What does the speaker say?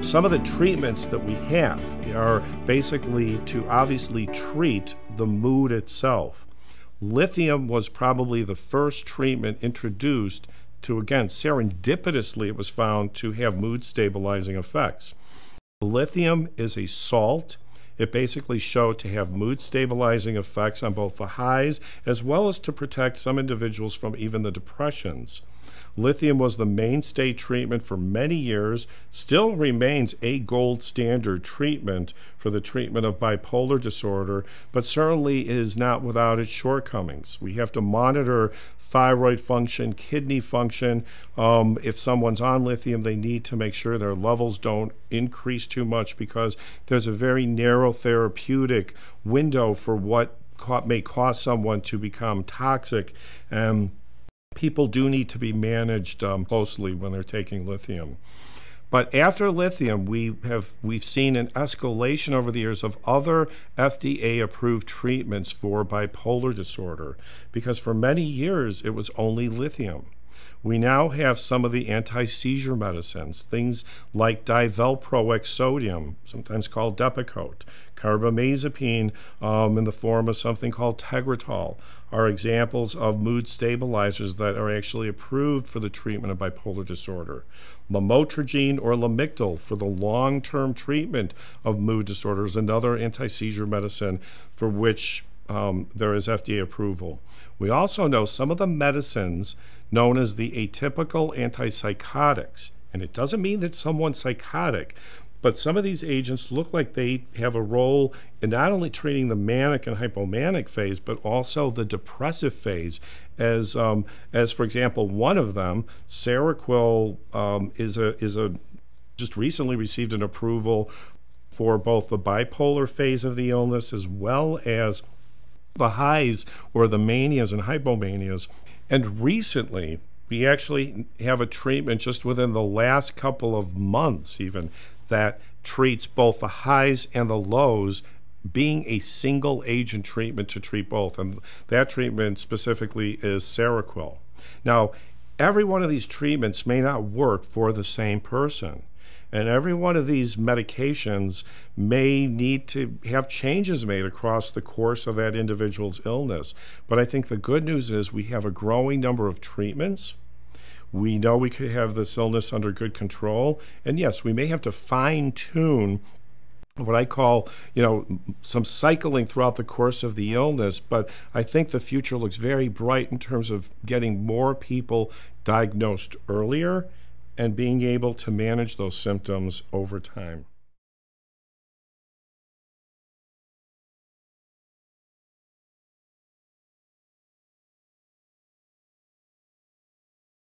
some of the treatments that we have are basically to obviously treat the mood itself. Lithium was probably the first treatment introduced to, again, serendipitously, it was found to have mood stabilizing effects. Lithium is a salt. It basically showed to have mood stabilizing effects on both the highs as well as to protect some individuals from even the depressions. Lithium was the mainstay treatment for many years, still remains a gold standard treatment for the treatment of bipolar disorder, but certainly is not without its shortcomings. We have to monitor thyroid function, kidney function. If someone's on lithium, they need to make sure their levels don't increase too much because there's a very narrow therapeutic window for what may cause someone to become toxic. People do need to be managed closely when they're taking lithium. But after lithium, we've seen an escalation over the years of other FDA-approved treatments for bipolar disorder, because for many years it was only lithium. We now have some of the anti-seizure medicines, things like divalproex sodium, sometimes called Depakote, carbamazepine in the form of something called Tegretol, are examples of mood stabilizers that are actually approved for the treatment of bipolar disorder. Lamotrigine or Lamictal for the long-term treatment of mood disorders, another anti-seizure medicine for which there is FDA approval. We also know some of the medicines known as the atypical antipsychotics, and it doesn't mean that someone's psychotic, but some of these agents look like they have a role in not only treating the manic and hypomanic phase, but also the depressive phase. As for example, one of them, Seroquel, just recently received an approval for both the bipolar phase of the illness as well as the highs or the manias and hypomanias. And recently, we actually have a treatment just within the last couple of months even that treats both the highs and the lows, being a single agent treatment to treat both. And that treatment specifically is Seroquel. Now, every one of these treatments may not work for the same person. And every one of these medications may need to have changes made across the course of that individual's illness. But I think the good news is we have a growing number of treatments. We know we could have this illness under good control. And yes, we may have to fine-tune what I call, some cycling throughout the course of the illness, but I think the future looks very bright in terms of getting more people diagnosed earlier and being able to manage those symptoms over time.